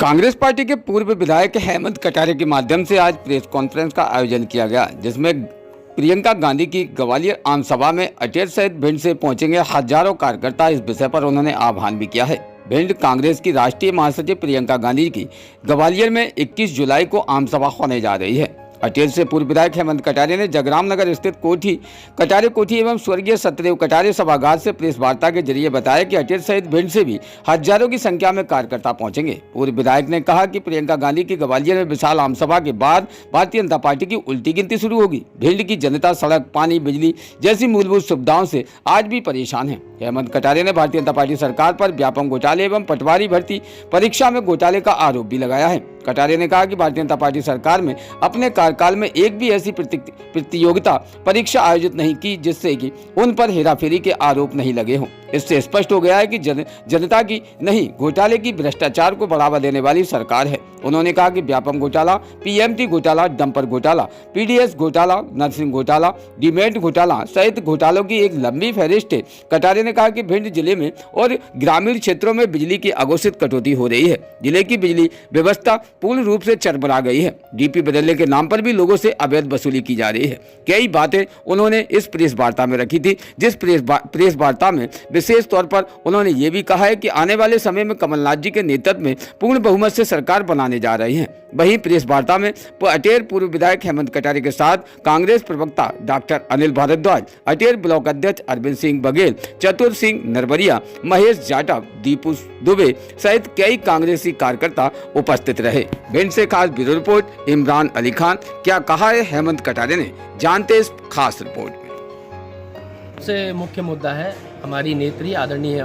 Congress party के पूर्व विधायक हेमंत कटारे के माध्यम से आज प्रेस कॉन्फ्रेंस का आयोजन किया गया, जिसमें प्रियंका गांधी की ग्वालियर आम सभा में अटेर सहित भिंड से पहुंचेंगे हजारों कार्यकर्ता। इस विषय पर उन्होंने आह्वान भी किया है। भिंड कांग्रेस की राष्ट्रीय महासचिव प्रियंका गांधी की ग्वालियर में 21 जुलाई को आम सभा होने जा रही है। अटेर से पूर्व विधायक हेमंत कटारे ने जगराम नगर स्थित कटारे कोठी एवं स्वर्गीय सत्यदेव कटारे सभागार से प्रेस वार्ता के जरिए बताया कि अटेर सहित भिंड से भी हजारों की संख्या में कार्यकर्ता पहुंचेंगे। पूर्व विधायक ने कहा कि प्रियंका गांधी की ग्वालियर में विशाल आम सभा के बाद भारतीय जनता पार्टी की उल्टी गिनती शुरू होगी। भिंड की जनता सड़क, पानी, बिजली जैसी मूलभूत सुविधाओं से आज भी परेशान है। हेमंत कटारे ने भारतीय जनता पार्टी सरकार पर व्यापम घोटाले एवं पटवारी भर्ती परीक्षा में घोटाले का आरोप भी लगाया है। कटारे ने कहा कि भारतीय जनता पार्टी सरकार में अपने कार्यकाल में एक भी ऐसी प्रतियोगिता परीक्षा आयोजित नहीं की जिससे कि उन पर हेराफेरी के आरोप नहीं लगे हों। इससे स्पष्ट हो गया है कि जनता की नहीं, घोटाले की, भ्रष्टाचार को बढ़ावा देने वाली सरकार है। उन्होंने कहा कि व्यापम घोटाला, पीएमटी घोटाला, डंपर घोटाला, पीडीएस घोटाला, नर्सिंग घोटाला, डीमेट घोटाला सहित घोटालों की एक लंबी फहरिस्त है। कटारे ने कहा कि भिंड जिले में और ग्रामीण क्षेत्रों में बिजली की अघोषित कटौती हो रही है। जिले की बिजली व्यवस्था पूर्ण रूप से चरमरा गई है। डीपी बदलने के नाम पर भी लोगों से अवैध वसूली की जा रही है। कई बातें उन्होंने इस प्रेस वार्ता में रखी थी, जिस प्रेस वार्ता में विशेष तौर पर उन्होंने ये भी कहा है कि आने वाले समय में कमलनाथ जी के नेतृत्व में पूर्ण बहुमत से सरकार बनाने जा रही है। वहीं प्रेस वार्ता में अटेर पूर्व विधायक हेमंत कटारे के साथ कांग्रेस प्रवक्ता डॉक्टर अनिल भारद्वाज, अटेर ब्लॉक अध्यक्ष अरविंद सिंह बघेल, चतुर सिंह नरवरिया, महेश जाटव, दीपू दुबे सहित कई कांग्रेसी कार्यकर्ता उपस्थित रहे। भिंड से खास ब्यूरो रिपोर्ट इमरान अली खान। क्या कहा है हेमंत कटारे ने, जानते इस खास रिपोर्ट में। सबसे मुख्य मुद्दा है हमारी नेत्री आदरणीय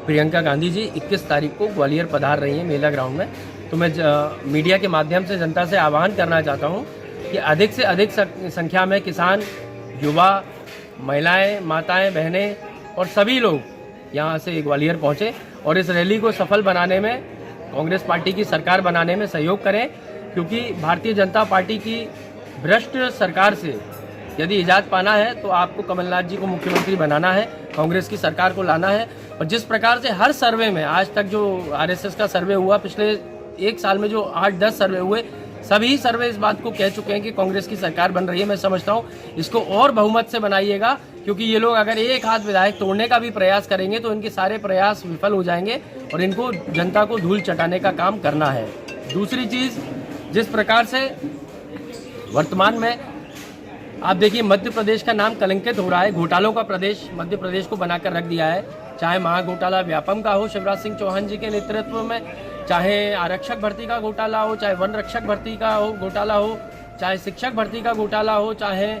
प्रियंका गांधी जी 21 तारीख को ग्वालियर पधार रही हैं मेला ग्राउंड में। तो मैं मीडिया के माध्यम से जनता से आह्वान करना चाहता हूं कि अधिक से अधिक संख्या में किसान, युवा, महिलाएं, माताएं, बहनें और सभी लोग यहां से ग्वालियर पहुंचे और इस रैली को सफल बनाने में, कांग्रेस पार्टी की सरकार बनाने में सहयोग करें। क्योंकि भारतीय जनता पार्टी की भ्रष्ट सरकार से यदि इजाज़त पाना है तो आपको कमलनाथ जी को मुख्यमंत्री बनाना है, कांग्रेस की सरकार को लाना है। और जिस प्रकार से हर सर्वे में आज तक जो आरएसएस का सर्वे हुआ, पिछले एक साल में जो 8-10 सर्वे हुए, सभी सर्वे इस बात को कह चुके हैं कि कांग्रेस की सरकार बन रही है। मैं समझता हूँ इसको और बहुमत से बनाइएगा, क्योंकि ये लोग अगर एक हाथ विधायक तोड़ने का भी प्रयास करेंगे तो इनके सारे प्रयास विफल हो जाएंगे और इनको जनता को धूल चटाने का काम करना है। दूसरी चीज़, जिस प्रकार से वर्तमान में आप देखिए मध्य प्रदेश का नाम कलंकित हो रहा है, घोटालों का प्रदेश मध्य प्रदेश को बनाकर रख दिया है। चाहे महाघोटाला व्यापम का हो शिवराज सिंह चौहान जी के नेतृत्व में, चाहे आरक्षक भर्ती का घोटाला हो, चाहे वन रक्षक भर्ती का हो घोटाला हो, चाहे शिक्षक भर्ती का घोटाला हो, चाहे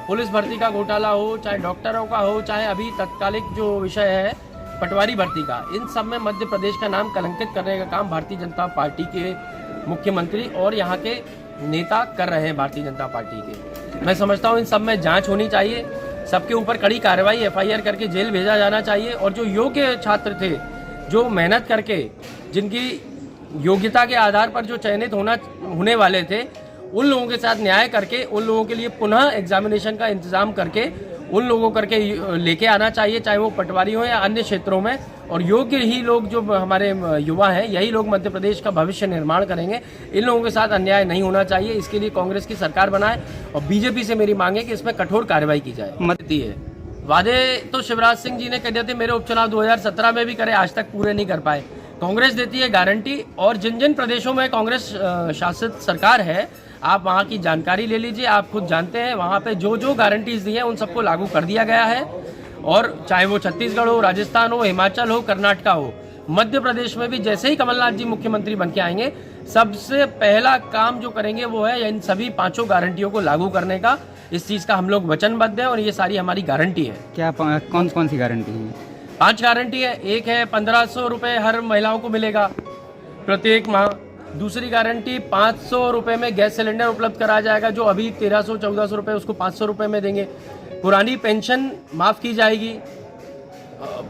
पुलिस भर्ती का घोटाला हो, चाहे डॉक्टरों का हो, चाहे अभी तत्कालिक जो विषय है पटवारी भर्ती का, इन सब में मध्य प्रदेश का नाम कलंकित करने का काम भारतीय जनता पार्टी के मुख्यमंत्री और यहाँ के नेता कर रहे हैं। भारतीय जनता पार्टी के मैं समझता हूँ इन सब में जांच होनी चाहिए, सबके ऊपर कड़ी कार्रवाई एफआईआर करके जेल भेजा जाना चाहिए। और जो योग्य छात्र थे, जो मेहनत करके, जिनकी योग्यता के आधार पर जो चयनित होने वाले थे, उन लोगों के साथ न्याय करके उन लोगों के लिए पुनः एग्जामिनेशन का इंतजाम करके उन लोगों करके लेके आना चाहिए, चाहे वो पटवारी हो या अन्य क्षेत्रों में। और योग्य ही लोग जो हमारे युवा हैं, यही लोग मध्य प्रदेश का भविष्य निर्माण करेंगे। इन लोगों के साथ अन्याय नहीं होना चाहिए, इसके लिए कांग्रेस की सरकार बनाए। और बीजेपी से मेरी मांग है कि इसमें कठोर कार्रवाई की जाए। मदती है वादे तो शिवराज सिंह जी ने कह दिए थे, मेरे उपचुनाव 2017 में भी करे, आज तक पूरे नहीं कर पाए। कांग्रेस देती है गारंटी, और जिन जिन प्रदेशों में कांग्रेस शासित सरकार है, आप वहाँ की जानकारी ले लीजिए, आप खुद जानते हैं वहाँ पे जो जो गारंटीज दी हैं उन सबको लागू कर दिया गया है। और चाहे वो छत्तीसगढ़ हो, राजस्थान हो, हिमाचल हो, कर्नाटक हो, मध्य प्रदेश में भी जैसे ही कमलनाथ जी मुख्यमंत्री बन के आएंगे, सबसे पहला काम जो करेंगे वो है इन सभी 5 गारंटियों को लागू करने का। इस चीज़ का हम लोग वचनबद्ध हैं और ये सारी हमारी गारंटी है। क्या कौन कौन सी गारंटी है? 5 गारंटी है। एक है 1500 रुपये हर महिलाओं को मिलेगा प्रत्येक माह। दूसरी गारंटी 500 रुपये में गैस सिलेंडर उपलब्ध कराया जाएगा, जो अभी 1300-1400 रुपये, उसको 500 रुपये में देंगे। पुरानी पेंशन माफ़ की जाएगी,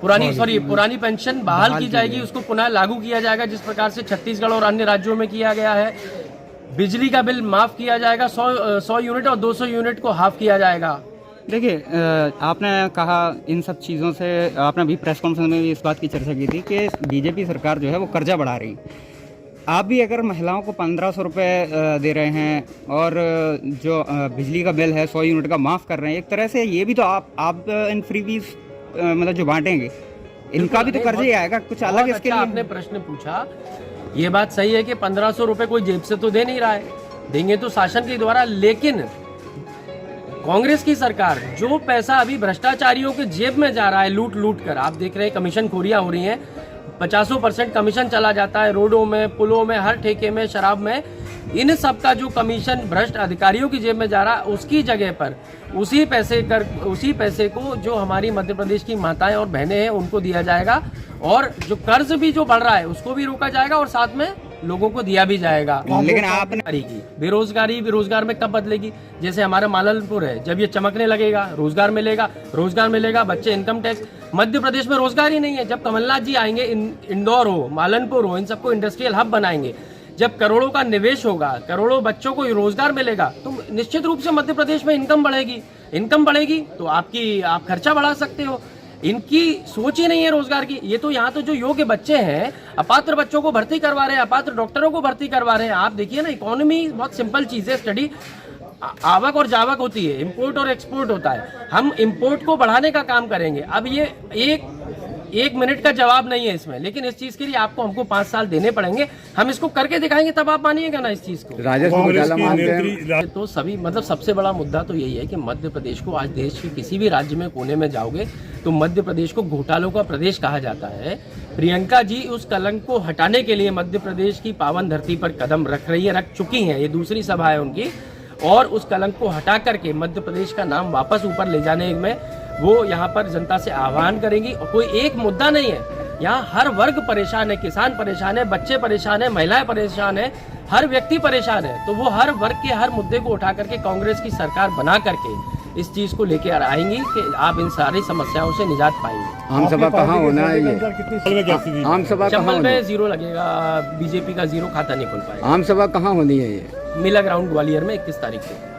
पुरानी पेंशन बहाल की जाएगी, उसको पुनः लागू किया जाएगा जिस प्रकार से छत्तीसगढ़ और अन्य राज्यों में किया गया है। बिजली का बिल माफ़ किया जाएगा, 100 यूनिट और 200 यूनिट को हाफ किया जाएगा। देखिए, आपने कहा इन सब चीज़ों से, आपने अभी प्रेस कॉन्फ्रेंस में भी इस बात की चर्चा की थी कि बीजेपी सरकार जो है वो कर्जा बढ़ा रही। आप भी अगर महिलाओं को 1500 रुपये दे रहे हैं और जो बिजली का बिल है 100 यूनिट का माफ़ कर रहे हैं, एक तरह से ये भी तो आप इन फ्रीबीज मतलब जो बांटेंगे इनका भी तो कर्ज ही आएगा कुछ अलग इसके लिए। आपने प्रश्न पूछा, ये बात सही है कि 1500 रुपए कोई जेब से तो दे नहीं रहा है, देंगे तो शासन के द्वारा, लेकिन कांग्रेस की सरकार जो पैसा अभी भ्रष्टाचारियों के जेब में जा रहा है लूट लूट कर, आप देख रहे हैं कमीशन खोरियां हो रही हैं, 50% कमीशन चला जाता है रोडों में, पुलों में, हर ठेके में, शराब में, इन सब का जो कमीशन भ्रष्ट अधिकारियों की जेब में जा रहा है, उसकी जगह पर उसी पैसे को जो हमारी मध्य प्रदेश की माताएं और बहनें हैं उनको दिया जाएगा, और जो कर्ज भी जो बढ़ रहा है उसको भी रोका जाएगा और साथ में लोगों को दिया भी जाएगा। लेकिन आपने बेरोजगार में कब बदलेगी? जैसे हमारा मालनपुर है, जब ये चमकने लगेगा रोजगार मिलेगा, बच्चे इनकम टैक्स, मध्य प्रदेश में रोजगार ही नहीं है। जब कमलनाथ जी आएंगे, इंदौर हो, मालनपुर हो, इन सबको इंडस्ट्रियल हब बनाएंगे, जब करोड़ों का निवेश होगा, करोड़ों बच्चों को रोजगार मिलेगा, तो निश्चित रूप से मध्य प्रदेश में इनकम बढ़ेगी तो आप खर्चा बढ़ा सकते हो। इनकी सोच ही नहीं है रोजगार की। ये तो यहाँ तो जो योग्य बच्चे हैं, अपात्र बच्चों को भर्ती करवा रहे हैं, अपात्र डॉक्टरों को भर्ती करवा रहे हैं। आप देखिए ना, इकोनॉमी बहुत सिंपल चीज है, स्टडी आवक और जावक होती है, इंपोर्ट और एक्सपोर्ट होता है। हम इंपोर्ट को बढ़ाने का काम करेंगे। अब ये एक मिनट का जवाब नहीं है इसमें, लेकिन इस चीज के लिए हमको 5 साल देने पड़ेंगे। हम इसको करके दिखाएंगे, तब आप मानिएगा ना इस चीज को। राजस्व घोटाला मानते हैं तो सभी सबसे बड़ा मुद्दा तो यही है कि मध्य प्रदेश को, आज देश के किसी भी राज्य में कोने में जाओगे तो मध्य प्रदेश को घोटालों का प्रदेश कहा जाता है। प्रियंका जी उस कलंक को हटाने के लिए मध्य प्रदेश की पावन धरती पर कदम रख चुकी हैं। ये दूसरी सभा है उनकी, और उस कलंक को हटा करके मध्य प्रदेश का नाम वापस ऊपर ले जाने में वो यहाँ पर जनता से आह्वान करेंगी। और कोई एक मुद्दा नहीं है, यहाँ हर वर्ग परेशान है, किसान परेशान है, बच्चे परेशान है, महिलाएं परेशान है, हर व्यक्ति परेशान है। तो वो हर वर्ग के हर मुद्दे को उठा करके कांग्रेस की सरकार बना करके इस चीज को लेके आएंगी कि आप इन सारी समस्याओं से निजात पाएंगे। आम सभा कहाँ होना है ये? आम सभा चंबल में 0 लगेगा, बीजेपी का 0 खाता नहीं खुल पाएगा। आम सभा कहाँ होनी है ये? मेला ग्राउंड ग्वालियर में 21 तारीख को।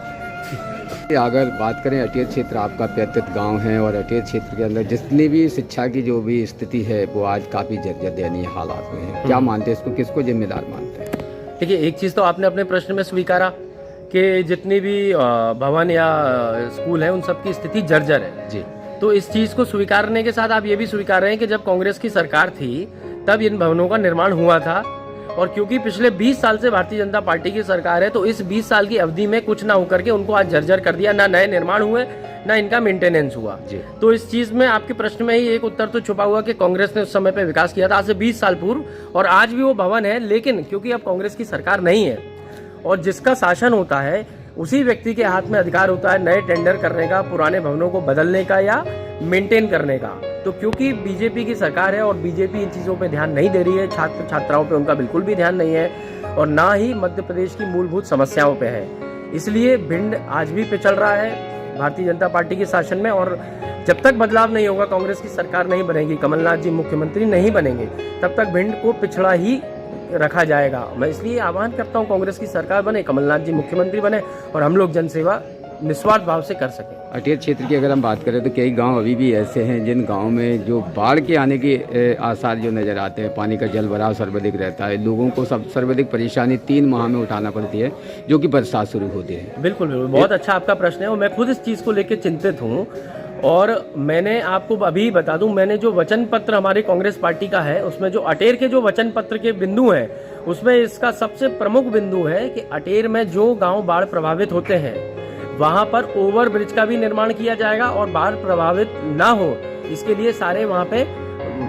अगर बात करें, अटेर क्षेत्र आपका पैतृक गांव है और अटेर क्षेत्र के अंदर जितनी भी शिक्षा की जो भी स्थिति है वो आज काफ़ी जर्जर दयनीय हालात में है। क्या मानते हैं इसको, किसको जिम्मेदार मानते हैं? देखिए, एक चीज़ तो आपने अपने प्रश्न में स्वीकारा कि जितनी भी भवन या स्कूल है उन सब की स्थिति जर्जर है जी। तो इस चीज़ को स्वीकारने के साथ आप ये भी स्वीकार रहे हैं कि जब कांग्रेस की सरकार थी तब इन भवनों का निर्माण हुआ था, और क्योंकि पिछले 20 साल से भारतीय जनता पार्टी की सरकार है तो इस 20 साल की अवधि में कुछ ना होकर के उनको आज जर्जर कर दिया, ना नए निर्माण हुए, ना इनका मेंटेनेंस हुआ जी। तो इस चीज में आपके प्रश्न में ही एक उत्तर तो छुपा हुआ कि कांग्रेस ने उस समय पे विकास किया था, आज से 20 साल पूर्व, और आज भी वो भवन है। लेकिन क्योंकि अब कांग्रेस की सरकार नहीं है और जिसका शासन होता है उसी व्यक्ति के हाथ में अधिकार होता है नए टेंडर करने का, पुराने भवनों को बदलने का या मेंटेन करने का। तो क्योंकि बीजेपी की सरकार है और बीजेपी इन चीज़ों पे ध्यान नहीं दे रही है, छात्र छात्राओं पे उनका बिल्कुल भी ध्यान नहीं है, और ना ही मध्य प्रदेश की मूलभूत समस्याओं पे है, इसलिए भिंड आज भी पिछड़ रहा है भारतीय जनता पार्टी के शासन में। और जब तक बदलाव नहीं होगा, कांग्रेस की सरकार नहीं बनेगी, कमलनाथ जी मुख्यमंत्री नहीं बनेंगे, तब तक भिंड को पिछड़ा ही रखा जाएगा। मैं इसलिए आह्वान करता हूं कांग्रेस की सरकार बने, कमलनाथ जी मुख्यमंत्री बने और हम लोग जनसेवा निस्वार्थ भाव से कर सकें। अटेर क्षेत्र की अगर हम बात करें तो कई गांव अभी भी ऐसे हैं जिन गांव में जो बाढ़ के आने के आसार जो नज़र आते हैं, पानी का जल भराव सर्वाधिक रहता है, लोगों को सर्वाधिक परेशानी 3 माह में उठाना पड़ती है जो कि बरसात शुरू होती है। बिल्कुल बिल्कुल, बहुत अच्छा आपका प्रश्न है और मैं खुद इस चीज़ को लेकर चिंतित हूँ। और मैंने आपको अभी बता दूं, मैंने जो वचन पत्र हमारे कांग्रेस पार्टी का है उसमें जो अटेर के जो वचन पत्र के बिंदु हैं उसमें इसका सबसे प्रमुख बिंदु है कि अटेर में जो गांव बाढ़ प्रभावित होते हैं वहां पर ओवर ब्रिज का भी निर्माण किया जाएगा और बाढ़ प्रभावित ना हो इसके लिए सारे वहां पे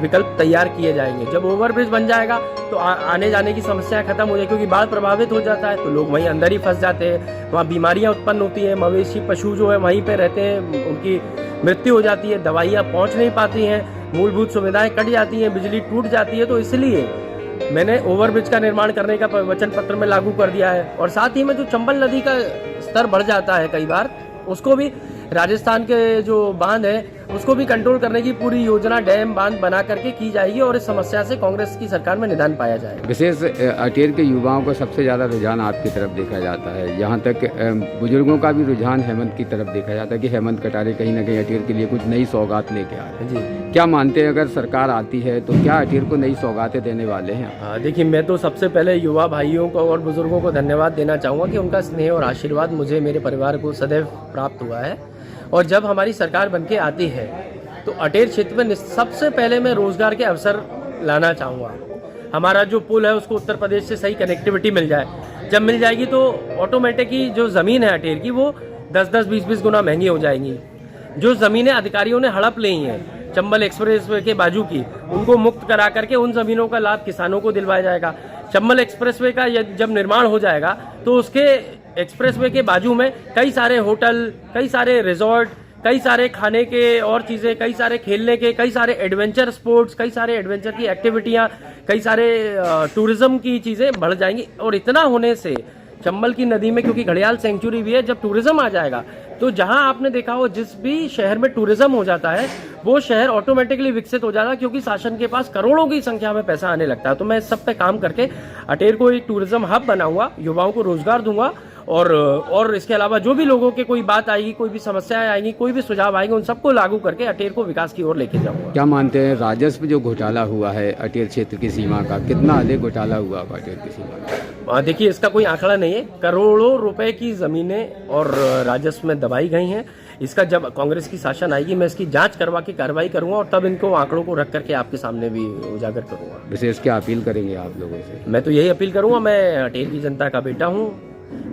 विकल्प तैयार किए जाएंगे। जब ओवर ब्रिज बन जाएगा तो आने जाने की समस्या खत्म हो जाएगी, क्योंकि बाढ़ प्रभावित हो जाता है तो लोग वहीं अंदर ही फंस जाते हैं, वहाँ बीमारियां उत्पन्न होती है, मवेशी पशु जो है वहीं पे रहते हैं, उनकी मृत्यु हो जाती है, दवाइयाँ पहुँच नहीं पाती हैं, मूलभूत सुविधाएं कट जाती हैं, बिजली टूट जाती है। तो इसलिए मैंने ओवरब्रिज का निर्माण करने का वचन पत्र में लागू कर दिया है। और साथ ही में जो चंबल नदी का स्तर बढ़ जाता है कई बार, उसको भी राजस्थान के जो बांध है उसको भी कंट्रोल करने की पूरी योजना डैम बांध बना करके की जाएगी और इस समस्या से कांग्रेस की सरकार में निदान पाया जाएगा। विशेष अटेर के युवाओं को सबसे ज़्यादा रुझान आपकी तरफ देखा जाता है, यहाँ तक बुजुर्गों का भी रुझान हेमंत की तरफ देखा जाता है कि हेमंत कटारे कहीं ना कहीं अटेर के लिए कुछ नई सौगात लेके आ रहे हैं। जी, क्या मानते हैं अगर सरकार आती है तो क्या अटेर को नई सौगातें देने वाले हैं? देखिए, मैं तो सबसे पहले युवा भाइयों को और बुजुर्गों को धन्यवाद देना चाहूँगा कि उनका स्नेह और आशीर्वाद मुझे मेरे परिवार को सदैव प्राप्त हुआ है। और जब हमारी सरकार बनके आती है तो अटेर क्षेत्र में सबसे पहले मैं रोजगार के अवसर लाना चाहूँगा। हमारा जो पुल है उसको उत्तर प्रदेश से सही कनेक्टिविटी मिल जाए, जब मिल जाएगी तो ऑटोमेटिक ही जो ज़मीन है अटेर की वो 10-10, 20-20 गुना महंगी हो जाएंगी। जो ज़मीनें अधिकारियों ने हड़प ली हैं चंबल एक्सप्रेस वे के बाजू की, उनको मुक्त करा करके उन ज़मीनों का लाभ किसानों को दिलवाया जाएगा। चंबल एक्सप्रेसवे का जब निर्माण हो जाएगा तो उसके एक्सप्रेसवे के बाजू में कई सारे होटल, कई सारे रिजॉर्ट, कई सारे खाने के और चीज़ें, कई सारे खेलने के, कई सारे एडवेंचर स्पोर्ट्स, कई सारे एडवेंचर की एक्टिविटियाँ, कई सारे टूरिज्म की चीज़ें बढ़ जाएंगी। और इतना होने से चंबल की नदी में, क्योंकि घड़ियाल सेंचुरी भी है, जब टूरिज्म आ जाएगा तो जहां आपने देखा हो जिस भी शहर में टूरिज्म हो जाता है वो शहर ऑटोमेटिकली विकसित हो जाता है, क्योंकि शासन के पास करोड़ों की संख्या में पैसा आने लगता है। तो मैं इस सब पे काम करके अटेर को एक टूरिज्म हब बनाऊंगा, युवाओं को रोजगार दूंगा और इसके अलावा जो भी लोगों के कोई बात आएगी, कोई भी समस्याएं आएंगी, कोई भी सुझाव आएंगे, उन सबको लागू करके अटेर को विकास की ओर लेके जाऊंगा। क्या मानते हैं राजस्व जो घोटाला हुआ है अटेर क्षेत्र की सीमा का, कितना अधिक घोटाला हुआ अटेर की सीमा का? देखिए, इसका कोई आंकड़ा नहीं है। करोड़ों रुपए की जमीनें और राजस्व में दबाई गई हैं। इसका जब कांग्रेस की शासन आएगी मैं इसकी जांच करवा के कार्रवाई करूंगा और तब इनको आंकड़ों को रख करके आपके सामने भी उजागर करूंगा। विशेष क्या अपील करेंगे आप लोगों से? मैं तो यही अपील करूंगा, मैं अटेर की जनता का बेटा हूं।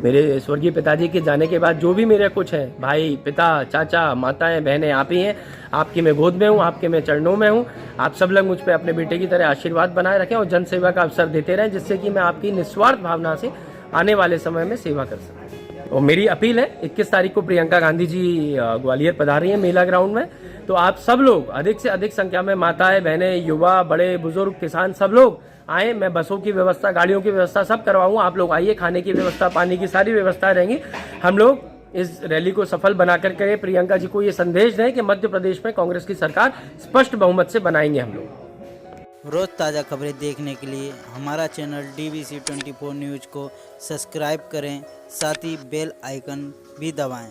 मेरे स्वर्गीय पिताजी के जाने के बाद जो भी मेरे कुछ है, भाई, पिता, चाचा, माताएं, बहनें, आप ही हैं। आपकी मैं गोद में हूँ, आपके मैं चरणों में हूँ। आप सब लोग मुझ पे अपने बेटे की तरह आशीर्वाद बनाए रखें और जन सेवा का अवसर देते रहें, जिससे कि मैं आपकी निस्वार्थ भावना से आने वाले समय में सेवा कर सकूं। और मेरी अपील है, 21 तारीख को प्रियंका गांधी जी ग्वालियर पधार रही है मेला ग्राउंड में, तो आप सब लोग अधिक से अधिक संख्या में, माताएं, बहनें, युवा, बड़े बुजुर्ग, किसान, सब लोग आए। मैं बसों की व्यवस्था, गाड़ियों की व्यवस्था सब करवाऊंगा। आप लोग आइए, खाने की व्यवस्था, पानी की सारी व्यवस्था रहेंगी। हम लोग इस रैली को सफल बना करके प्रियंका जी को ये संदेश दें कि मध्य प्रदेश में कांग्रेस की सरकार स्पष्ट बहुमत से बनाएंगे हम लोग। रोज़ ताज़ा खबरें देखने के लिए हमारा चैनल DBC 24 न्यूज़ को सब्सक्राइब करें, साथ ही बेल आइकन भी दबाएं।